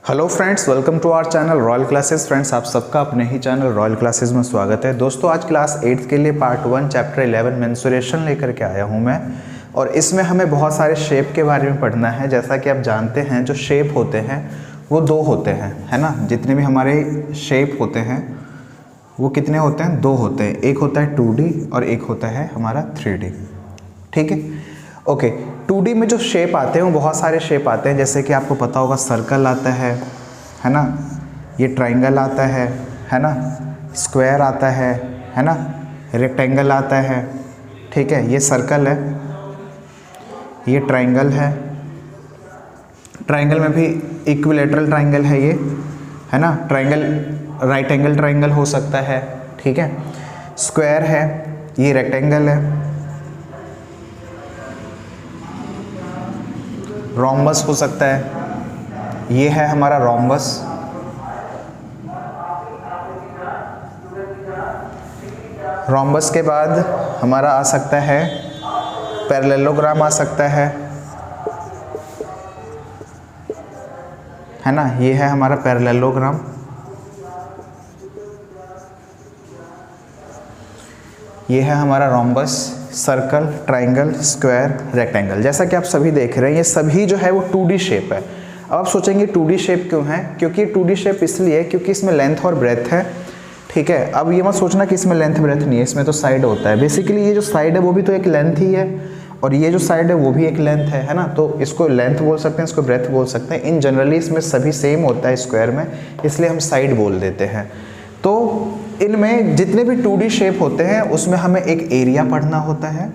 Hello friends, welcome to our channel royal classes. Friends, आप सबका अपने ही चैनल रॉयल क्लासेस में स्वागत है। दोस्तों, आज क्लास 8 के लिए पार्ट 1 चैप्टर 11 मेंसुरेशन लेकर के आया हूं मैं, और इसमें हमें बहुत सारे शेप के बारे में पढ़ना है। जैसा कि आप जानते हैं, जो शेप होते हैं वो दो होते हैं, है ना। जितने भी हमारे शेप होते हैं वो कितने होते हैं? दो होते हैं। एक होता है 2D और एक होता है हमारा 3D। ठीक है, ओके। 2D में जो शेप आते हैं वो बहुत सारे शेप आते हैं। जैसे कि आपको पता होगा, सर्कल आता है ना, ये ट्राइंगल आता है ना, स्क्वायर आता है ना, रेक्टेंगल आता है। ठीक है, ये सर्कल है, ये ट्राइंगल है। ट्राइंगल में भी इक्विलेटरल ट्राइंगल है ये, है ना। ट्राइंगल राइट एंगल ट्राइंगल हो सकता है। ठीक है, स्क्वायर है, ये रेक्टेंगल है। रोम्बस हो सकता है, ये है हमारा रोम्बस। रोम्बस के बाद हमारा आ सकता है पैरेललोग्राम, आ सकता है ना। ये है हमारा पैरेललोग्राम। ये है हमारा rhombus, circle, triangle, square, rectangle. जैसा कि आप सभी देख रहे हैं, ये सभी जो है वो 2D शेप है। अब आप सोचेंगे 2D शेप क्यों है? क्योंकि 2D शेप इसलिए है क्योंकि इसमें लेंथ और ब्रेथ है। ठीक है, अब ये मत सोचना कि इसमें लेंथ ब्रेथ नहीं है, इसमें तो साइड होता है। बेसिकली ये जो साइड है वो भी तो एक लेंथ ही है, और ये जो साइड है वो भी एक लेंथ है ना। तो इसको लेंथ बोल सकते हैं, इसको ब्रेथ बोल सकते हैं। इन जनरली इसमें सभी सेम होता है स्क्वायर में, इसलिए हम साइड बोल देते हैं। तो इनमें जितने भी 2D शेप होते हैं उसमें हमें एक एरिया पढ़ना होता है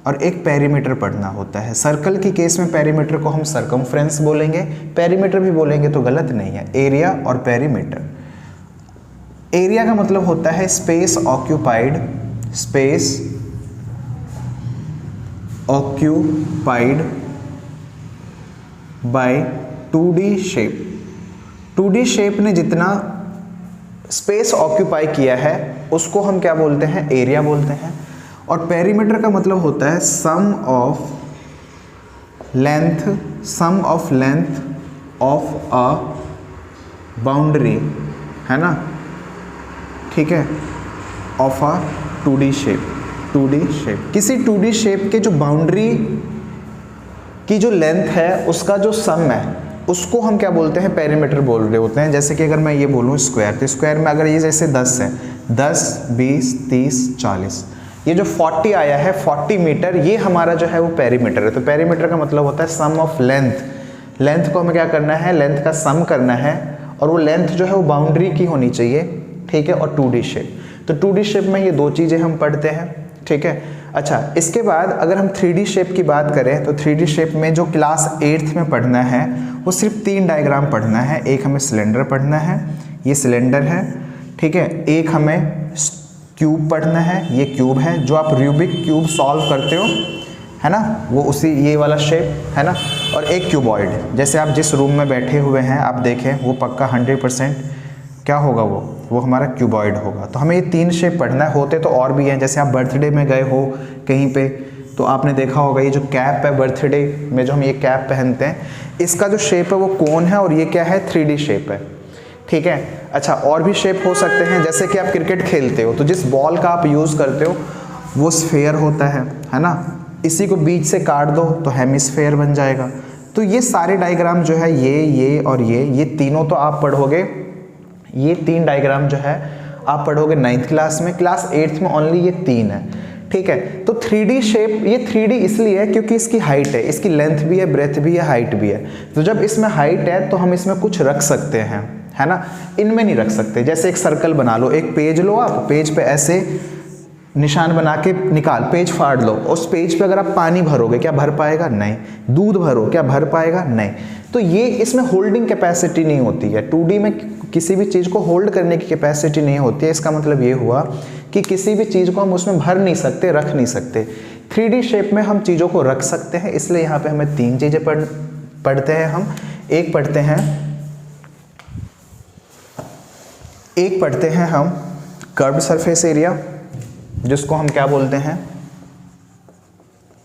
और एक पेरीमीटर पढ़ना होता है। सर्कल की केस में पेरीमीटर को हम सर्कमफ्रेंस बोलेंगे, पेरीमीटर भी बोलेंगे तो गलत नहीं है। एरिया और पेरीमीटर। एरिया का मतलब होता है space occupied, space occupied by 2D shape. 2D shape ने जितना स्पेस ऑक्यूपाई किया है उसको हम क्या बोलते हैं? एरिया बोलते हैं। और पेरीमीटर का मतलब होता है sum of length of a boundary, है ना। ठीक है, of a 2D shape. 2D shape, किसी 2D शेप के जो बाउंड्री की जो लेंथ है उसका जो सम है उसको हम क्या बोलते हैं? पेरीमीटर बोल रहे होते हैं। जैसे कि अगर मैं ये बोलूँ स्क्वायर, तो स्क्वायर में अगर ये जैसे 10 है, 10, 20, 30, 40, ये जो 40 आया है, 40 मीटर, ये हमारा जो है वो पेरीमीटर है। तो पेरीमीटर का मतलब होता है सम ऑफ लेंथ। लेंथ को हमें क्या करना है? लेंथ का सम करना है, और वो लेंथ जो है वो बाउंड्री की होनी चाहिए। ठीक है, और 2D शेप। तो 2D शेप में ये दो चीज़ें हम पढ़ते हैं। ठीक है, अच्छा, इसके बाद अगर हम 3D शेप की बात करें तो 3D शेप में जो क्लास 8th में पढ़ना है वो सिर्फ 3 डायग्राम पढ़ना है। एक हमें सिलेंडर पढ़ना है, ये सिलेंडर है। ठीक है, एक हमें क्यूब पढ़ना है, ये क्यूब है। जो आप रूबिक क्यूब सॉल्व करते हो, है ना, वो उसी ये वाला शेप है ना। और एक क्यूबॉइड, जैसे आप जिस रूम में बैठे हुए हैं आप देखें, वो पक्का 100% क्या होगा? वो हमारा क्यूबॉइड होगा। तो हमें ये 3 शेप पढ़ना है। होते तो और भी हैं, जैसे आप बर्थडे में गए हो कहीं पे तो आपने देखा होगा ये जो कैप है बर्थडे में, जो हम ये कैप पहनते हैं, इसका जो शेप है वो कोन है, और ये क्या है? 3D शेप है। ठीक है, अच्छा, और भी शेप हो सकते हैं। जैसे कि आप क्रिकेट खेलते हो तो जिस बॉल का आप यूज़ करते हो वो स्फेयर होता है ना। इसी को बीच से काट दो तो हेमिस्फेयर बन जाएगा। तो ये सारे डायग्राम जो है, ये और ये तीनों तो आप पढ़ोगे। ये 3 डायग्राम जो है आप पढ़ोगे 9th क्लास में। क्लास 8th में ओनली ये 3 है। ठीक है, तो 3D शेप, ये 3D इसलिए है क्योंकि इसकी हाइट है, इसकी लेंथ भी है, ब्रेथ भी है, हाइट भी है। तो जब इसमें हाइट है तो हम इसमें कुछ रख सकते हैं, है ना। इनमें नहीं रख सकते। जैसे एक सर्कल बना लो, एक पेज लो, आप पेज पे ऐसे निशान बना के निकाल, पेज फाड़ लो। उस पेज पे अगर आप पानी भरोगे, क्या भर पाएगा? नहीं। दूध भरो, क्या भर पाएगा? नहीं। तो ये इसमें होल्डिंग कैपेसिटी नहीं होती है। 2D में किसी भी चीज़ को होल्ड करने की कैपेसिटी नहीं होती है। इसका मतलब ये हुआ कि किसी भी चीज़ को हम उसमें भर नहीं सकते, रख नहीं सकते। 3D शेप में हम चीज़ों को रख सकते हैं, इसलिए यहाँ पे हमें 3 चीज़ें पढ़ते हैं हम। एक पढ़ते हैं हम कर्व्ड सरफेस एरिया, जिसको हम क्या बोलते हैं?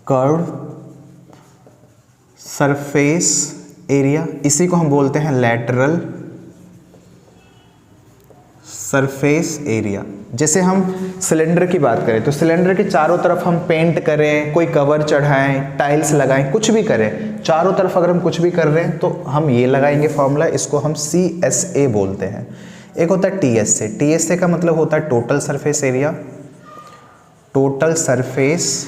कर्व्ड सरफेस एरिया, इसी को हम बोलते हैं लैटरल सरफेस एरिया। जैसे हम सिलेंडर की बात करें तो सिलेंडर के चारों तरफ हम पेंट करें, कोई कवर चढ़ाएं, टाइल्स लगाएं, कुछ भी करें, चारों तरफ अगर हम कुछ भी कर रहे हैं तो हम ये लगाएंगे फॉर्मूला, इसको हम CSA बोलते हैं। एक होता है TSA, TSA का मतलब होता है total surface area, total surface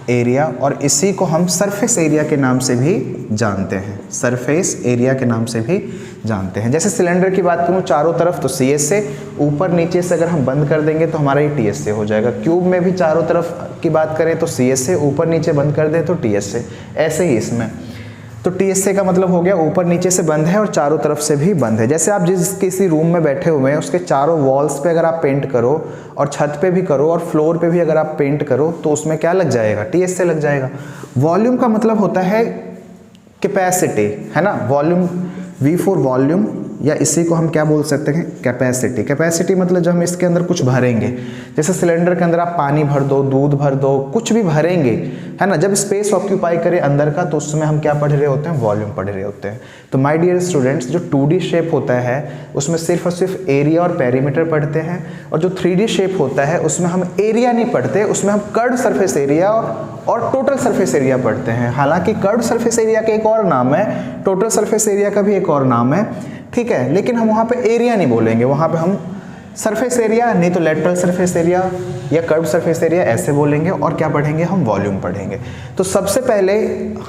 area, और इसी को हम सरफेस एरिया के नाम से भी जानते हैं, सरफेस एरिया के नाम से भी जानते हैं। जैसे सिलेंडर की बात करूँ चारों तरफ तो CSA, ऊपर नीचे से अगर हम बंद कर देंगे तो हमारा ये TSA हो जाएगा। क्यूब में भी चारों तरफ की बात करें तो CSA, ऊपर नीचे बंद कर दें तो TSA, ऐसे ही इसमें। तो TSA का मतलब हो गया ऊपर नीचे से बंद है और चारों तरफ से भी बंद है। जैसे आप जिस किसी रूम में बैठे हुए हैं उसके चारों वॉल्स पे अगर आप पेंट करो और छत पे भी करो और फ्लोर पे भी अगर आप पेंट करो तो उसमें क्या लग जाएगा, TSA लग जाएगा। वॉल्यूम का मतलब होता है कैपेसिटी, है ना, वॉल्यूम, V फॉर वॉल्यूम, या इसी को हम क्या बोल सकते हैं, कैपेसिटी। कैपेसिटी मतलब जब हम इसके अंदर कुछ भरेंगे, जैसे सिलेंडर के अंदर आप पानी भर दो, दूध भर दो, कुछ भी भरेंगे, है ना, जब स्पेस ऑक्यूपाई करे अंदर का तो उसमें हम क्या पढ़ रहे होते हैं, वॉल्यूम पढ़ रहे होते हैं। तो माय डियर स्टूडेंट्स, जो 2D शेप होता है उसमें सिर्फ और सिर्फ एरिया और पेरीमीटर पढ़ते हैं, और जो 3D शेप होता है उसमें हम एरिया नहीं पढ़ते, उसमें हम कर्व्ड सरफेस एरिया और टोटल सरफेस एरिया पढ़ते हैं। हालांकि कर्व्ड सरफेस एरिया का एक और नाम है, टोटल सरफेस एरिया का भी एक और नाम है, ठीक है, लेकिन हम वहाँ पे एरिया नहीं बोलेंगे, वहाँ पे हम सरफेस एरिया नहीं तो लेटरल सरफेस एरिया या कर्व्ड सरफेस एरिया ऐसे बोलेंगे, और क्या पढ़ेंगे, हम वॉल्यूम पढ़ेंगे। तो सबसे पहले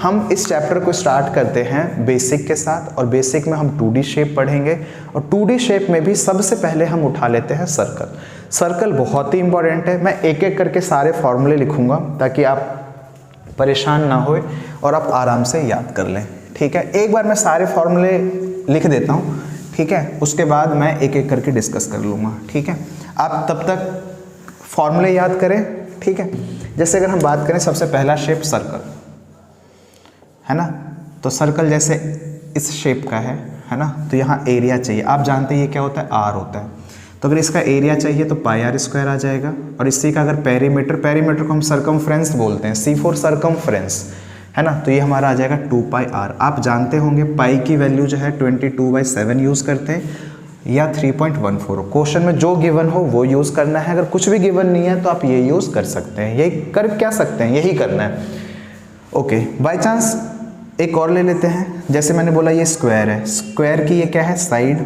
हम इस चैप्टर को स्टार्ट करते हैं बेसिक के साथ, और बेसिक में हम 2D शेप पढ़ेंगे, और 2D शेप में भी सबसे पहले हम उठा लेते हैं सर्कल। सर्कल बहुत ही इंपॉर्टेंट है, मैं एक एक करके सारे फॉर्मूले लिखूंगा ताकि आप परेशान ना हो और आप आराम से याद कर लें, ठीक है। एक बार मैं सारे फॉर्मूले लिख देता हूँ, ठीक है, उसके बाद मैं एक एक करके डिस्कस कर लूँगा, ठीक है। आप तब तक फॉर्मूले याद करें, ठीक है। जैसे अगर हम बात करें सबसे पहला शेप सर्कल, है ना, तो सर्कल जैसे इस शेप का है ना, तो यहाँ एरिया चाहिए, आप जानते हैं ये क्या होता है, R होता है। तो अगर इसका एरिया चाहिए तो πr² आ जाएगा, और इसी का अगर पेरीमीटर को हम सरकमफ्रेंस बोलते हैं, C फॉर सरकमफ्रेंस, है ना, तो ये हमारा आ जाएगा 2πr। आप जानते होंगे पाई की वैल्यू जो है 22/7 यूज़ करते हैं या 3.14। क्वेश्चन में जो गिवन हो वो यूज़ करना है, अगर कुछ भी गिवन नहीं है तो आप ये यूज़ कर सकते हैं, यही कर क्या सकते हैं, यही करना है, ओके। बाय चांस एक और ले लेते हैं, जैसे मैंने बोला ये स्क्वायर है, स्क्वायर की ये क्या है, साइड,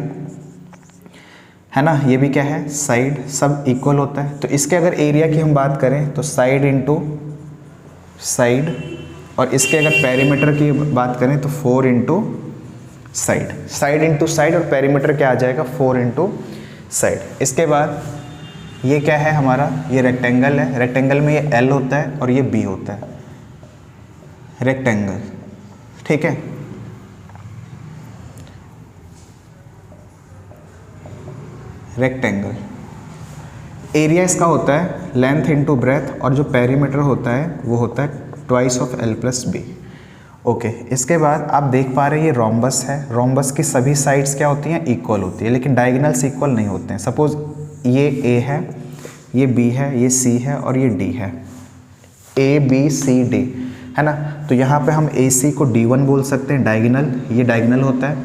है ना, ये भी क्या है, साइड, सब इक्वल होता है। तो इसके अगर एरिया की हम बात करें तो साइड इंटू साइड, और इसके अगर पेरीमीटर की बात करें तो 4 into side, side into side, और पेरीमीटर क्या आ जाएगा, 4 इंटू साइड। इसके बाद ये क्या है हमारा, ये रेक्टेंगल है, रेक्टेंगल में ये L होता है और ये B होता है, रेक्टेंगल, ठीक है। रेक्टेंगल एरिया इसका होता है लेंथ इंटू ब्रेथ, और जो पेरीमीटर होता है वो होता है ट्वाइस ऑफ L+B, ओके। इसके बाद आप देख पा रहे हैं ये रोम्बस है, रोम्बस की सभी साइड्स क्या होती हैं, इक्वल होती है, लेकिन डायगोनल्स इक्वल नहीं होते हैं। सपोज ये A है, ये B है, ये C है और ये D है, ABCD, है ना, तो यहाँ पे हम AC को D1 बोल सकते हैं, डायगोनल, ये डायगोनल होता है,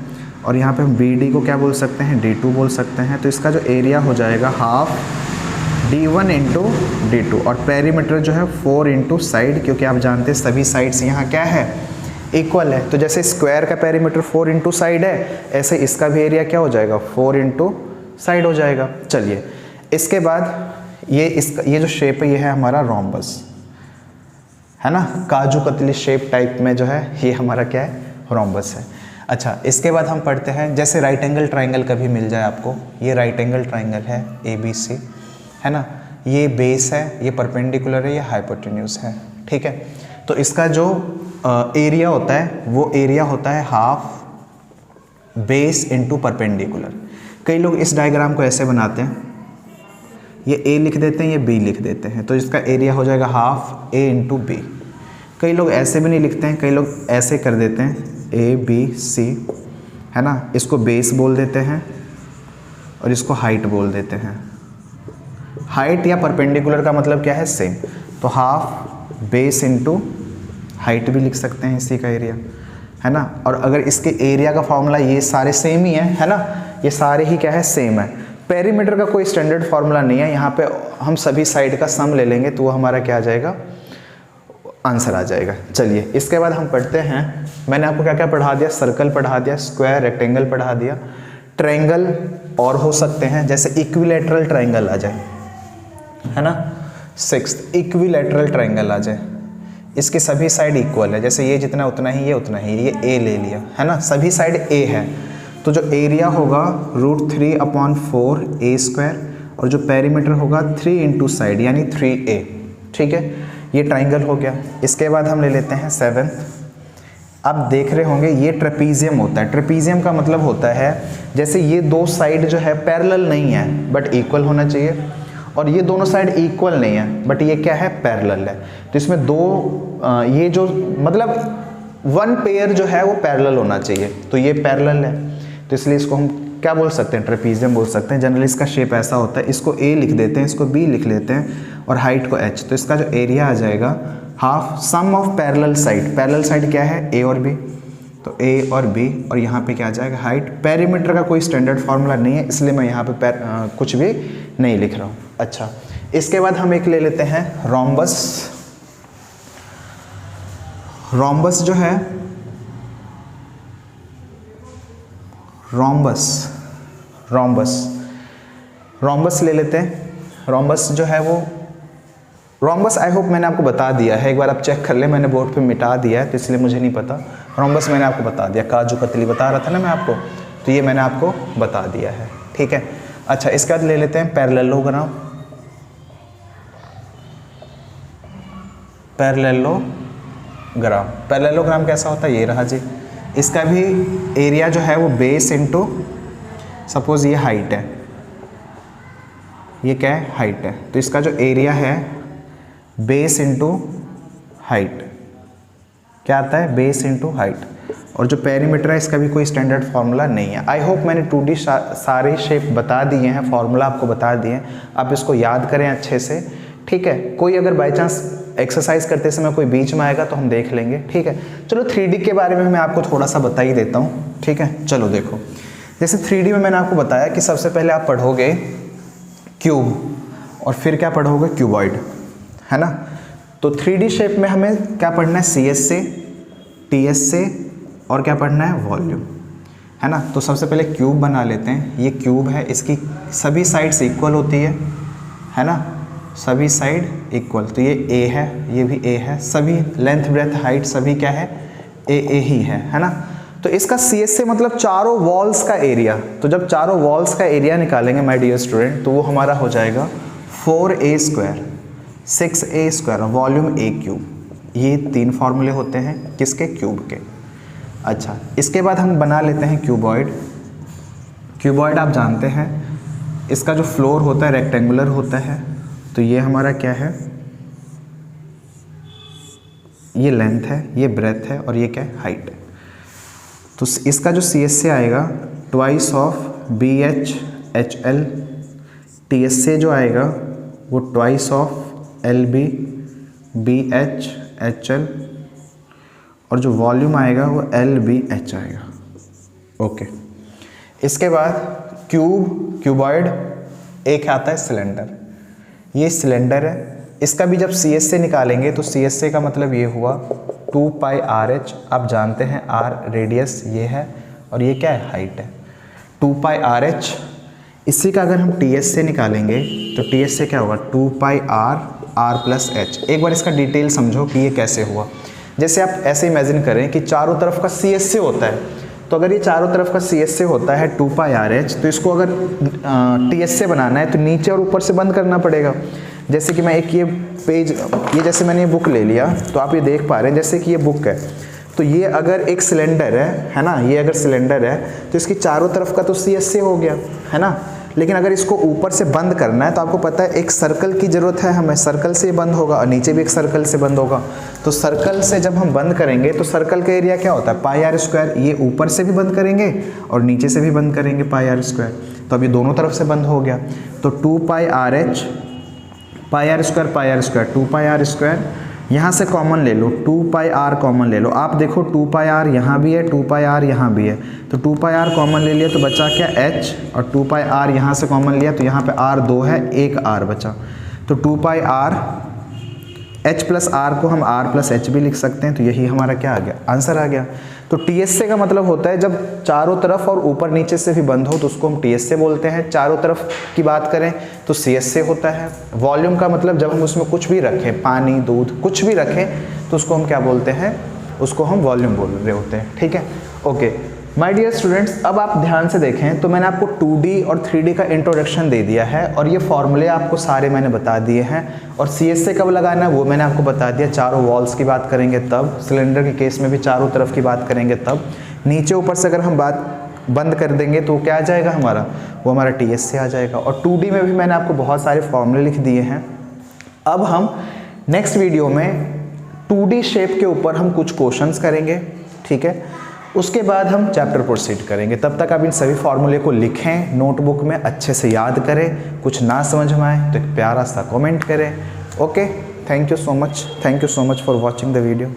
और यहाँ पे हम BD को क्या बोल सकते हैं, D2 बोल सकते हैं। तो इसका जो एरिया हो जाएगा हाफ D1 इंटू D2, और पेरीमीटर जो है 4 इंटू साइड, क्योंकि आप जानते हैं सभी साइड्स यहाँ क्या है, इक्वल है। तो जैसे स्क्वायर का पेरीमीटर 4 इंटू साइड है, ऐसे इसका भी एरिया क्या हो जाएगा, 4 इंटू साइड हो जाएगा। चलिए इसके बाद ये जो शेप है ये है हमारा रोम्बस, है ना, काजू कतली शेप टाइप में जो है ये हमारा क्या है, रोम्बस है। अच्छा, इसके बाद हम पढ़ते हैं जैसे राइट एंगल ट्राइंगल कभी मिल जाए आपको, ये राइट एंगल ट्राइंगल है ABC, है ना, ये बेस है, ये परपेंडिकुलर है, ये हाइपोटेन्यूज है, ठीक है। तो इसका जो एरिया होता है वो एरिया होता है हाफ बेस इंटू परपेंडिकुलर। कई लोग इस डायग्राम को ऐसे बनाते हैं, ये A लिख देते हैं, ये B लिख देते हैं, तो इसका एरिया हो जाएगा हाफ A इंटू B। कई लोग ऐसे भी नहीं लिखते हैं, कई लोग ऐसे कर देते हैं ABC, है ना, इसको बेस बोल देते हैं और इसको हाइट बोल देते हैं। हाइट या परपेंडिकुलर का मतलब क्या है, सेम, तो हाफ बेस इंटू हाइट भी लिख सकते हैं इसी का एरिया, है ना। और अगर इसके एरिया का फॉर्मूला ये सारे सेम ही है ना, ये सारे ही क्या है, सेम है। पेरीमीटर का कोई स्टैंडर्ड फार्मूला नहीं है, यहाँ पे हम सभी साइड का सम ले लेंगे तो वो हमारा क्या आ जाएगा, आंसर आ जाएगा। चलिए इसके बाद हम पढ़ते हैं, मैंने आपको क्या क्या पढ़ा दिया, सर्कल पढ़ा दिया, स्क्वायर, रेक्टेंगल पढ़ा दिया, ट्रायंगल और हो सकते हैं जैसे इक्विलैटरल ट्रायंगल आ जाए, है ना। 6th इक्विलैटरल ट्रायंगल आ जाए, इसकी सभी साइड इक्वल है, जैसे ये जितना उतना ही ये उतना ही, ये ए ले लिया, है ना, सभी साइड ए है, तो जो एरिया होगा √3/4 a² और जो पेरीमीटर होगा 3 इंटू साइड यानी 3a, ठीक है, ये ट्राइंगल हो गया। इसके बाद हम ले लेते हैं 7th। आप देख रहे होंगे ये ट्रेपीजियम होता है। ट्रेपीजियम का मतलब होता है जैसे ये दो साइड जो है पैरेलल नहीं है बट इक्वल होना चाहिए, और ये दोनों साइड इक्वल नहीं है बट ये क्या है, पैरेलल है। तो इसमें ये जो मतलब वन पेयर जो है वो पैरेलल होना चाहिए, तो ये पैरेलल है, तो इसलिए इसको हम क्या बोल सकते हैं, ट्रेपीजियम बोल सकते हैं। जनरली इसका शेप ऐसा होता है, इसको ए लिख देते हैं, इसको बी लिख लेते हैं और हाइट को एच। तो इसका जो एरिया आ जाएगा half sum of parallel side, parallel side क्या है, ए और बी, तो ए और बी, और यहाँ पे क्या आ जाएगा, हाइट। पेरीमीटर का कोई स्टैंडर्ड फार्मूला नहीं है इसलिए मैं यहाँ पे कुछ भी नहीं लिख रहा हूँ। अच्छा, इसके बाद हम एक ले लेते हैं रोम्बस। रोम्बस जो है, रोम्बस ले लेते हैं। रोम्बस जो है वो, रोम्बस आई होप मैंने आपको बता दिया है, एक बार आप चेक कर ले, मैंने बोर्ड पे मिटा दिया है तो इसलिए मुझे नहीं पता। रोम्बस मैंने आपको बता दिया, काजू कतली बता रहा था ना मैं आपको, तो ये मैंने आपको बता दिया है, ठीक है। अच्छा, इसके बाद ले लेते हैं पैरेललोग्राम। पैरेललोग्राम कैसा होता है, ये रहा जी। इसका भी एरिया जो है वो बेस इंटू, सपोज ये हाइट है, ये क्या है, हाइट है, तो इसका जो एरिया है बेस इंटू हाइट, क्या आता है, बेस इंटू हाइट। और जो पेरीमीटर है इसका भी कोई स्टैंडर्ड फार्मूला नहीं है। आई होप मैंने 2D सारे शेप बता दिए हैं, फार्मूला आपको बता दिए हैं, आप इसको याद करें अच्छे से, ठीक है। कोई अगर बाई चांस एक्सरसाइज करते समय कोई बीच में आएगा तो हम देख लेंगे, ठीक है। चलो 3D के बारे में मैं आपको थोड़ा सा बता ही देता हूँ, ठीक है। चलो देखो, जैसे 3D में मैंने आपको बताया कि सबसे पहले आप पढ़ोगे क्यूब और फिर क्या पढ़ोगे, क्यूबॉइड, है ना। तो 3D शेप में हमें क्या पढ़ना है, CS से, TS से, और क्या पढ़ना है, वॉल्यूम, है ना। तो सबसे पहले क्यूब बना लेते हैं। ये क्यूब है, इसकी सभी साइड्स इक्वल होती है ना, सभी साइड इक्वल, तो ये A है, ये भी A है, सभी लेंथ ब्रेथ हाइट सभी क्या है, A ही है ना। तो इसका CS से मतलब चारों वॉल्स का एरिया, तो जब चारों वॉल्स का एरिया निकालेंगे माय डियर स्टूडेंट, तो वो हमारा हो जाएगा 4A², 6A², वॉल्यूम A³। ये 3 फार्मूले होते हैं किसके, क्यूब के। अच्छा, इसके बाद हम बना लेते हैं क्यूबॉइड। क्यूबॉइड आप जानते हैं इसका जो फ्लोर होता है रेक्टेंगुलर होता है, तो ये हमारा क्या है, ये लेंथ है, ये ब्रेथ है, और ये क्या है, हाइट है। तो इसका जो CS से आएगा ट्वाइस ऑफ BH/HL, TS से जो आएगा वो ट्वाइस ऑफ LB BH/HL, और जो वॉल्यूम आएगा वो LBH आएगा। ओके, इसके बाद क्यूबॉइड, एक आता है सिलेंडर। ये सिलेंडर है, इसका भी जब CS से निकालेंगे तो CS से का मतलब ये हुआ 2πRH। आप जानते हैं R रेडियस ये है और ये क्या है, हाइट है, 2πRH। इसी का अगर हम TS से निकालेंगे तो TS से क्या होगा, 2πR+H। एक बार इसका डिटेल समझो कि ये कैसे हुआ। जैसे आप ऐसे इमेजिन करें कि चारों तरफ का CS से होता है, तो अगर ये चारों तरफ का CS से होता है 2πRH, तो इसको अगर TS से बनाना है तो नीचे और ऊपर से बंद करना पड़ेगा। जैसे कि मैं एक ये पेज, ये जैसे मैंने ये बुक ले लिया, तो आप ये देख पा रहे हैं जैसे कि ये बुक है, तो ये अगर एक सिलेंडर है ना, ये अगर सिलेंडर है तो इसकी चारों तरफ का तो CS से हो गया, है ना। लेकिन अगर इसको ऊपर से बंद करना है तो आपको पता है एक सर्कल की ज़रूरत है हमें, सर्कल से बंद होगा और नीचे भी एक सर्कल से बंद होगा। तो सर्कल से जब हम बंद करेंगे तो सर्कल का एरिया क्या होता है, πr²। ये ऊपर से भी बंद करेंगे और नीचे से भी बंद करेंगे, πr²। तो अभी दोनों तरफ से बंद हो गया, तो 2πRH, πr², 2πr² यहाँ से कॉमन ले लो, 2 पाई आर कॉमन ले लो। आप देखो 2 पाई आर यहाँ भी है, 2 पाई आर यहाँ भी है, तो 2 पाई आर कॉमन ले लिया तो बचा क्या h, और 2 पाई आर यहाँ से कॉमन लिया तो यहाँ पे r 2 है, एक r बचा, तो 2 पाई आर h प्लस आर को हम r प्लस एच भी लिख सकते हैं, तो यही हमारा क्या आ गया, आंसर आ गया। तो TSA का मतलब होता है जब चारों तरफ और ऊपर नीचे से भी बंद हो तो उसको हम TSA बोलते हैं। चारों तरफ की बात करें तो CSA होता है। वॉल्यूम का मतलब जब हम उसमें कुछ भी रखें, पानी, दूध, कुछ भी रखें तो उसको हम क्या बोलते हैं, उसको हम वॉल्यूम बोल रहे होते हैं। ठीक है, ओके माय डियर स्टूडेंट्स, अब आप ध्यान से देखें तो मैंने आपको 2D और 3D का इंट्रोडक्शन दे दिया है और ये फॉर्मूले आपको सारे मैंने बता दिए हैं। और CSA कब लगाना है वो मैंने आपको बता दिया, चारों वॉल्स की बात करेंगे तब, सिलेंडर के केस में भी चारों तरफ की बात करेंगे तब, नीचे ऊपर से अगर हम बात बंद कर देंगे तो क्या आ जाएगा हमारा, वो हमारा TSA आ जाएगा। और 2D में भी मैंने आपको बहुत सारे फॉर्मूले लिख दिए हैं। अब हम नेक्स्ट वीडियो में 2D शेप के ऊपर हम कुछ क्वेश्चंस करेंगे, ठीक है, उसके बाद हम चैप्टर प्रोसीड करेंगे। तब तक आप इन सभी फॉर्मूले को लिखें नोटबुक में, अच्छे से याद करें, कुछ ना समझ में आए तो एक प्यारा सा कमेंट करें। Okay, thank you so much for watching the video.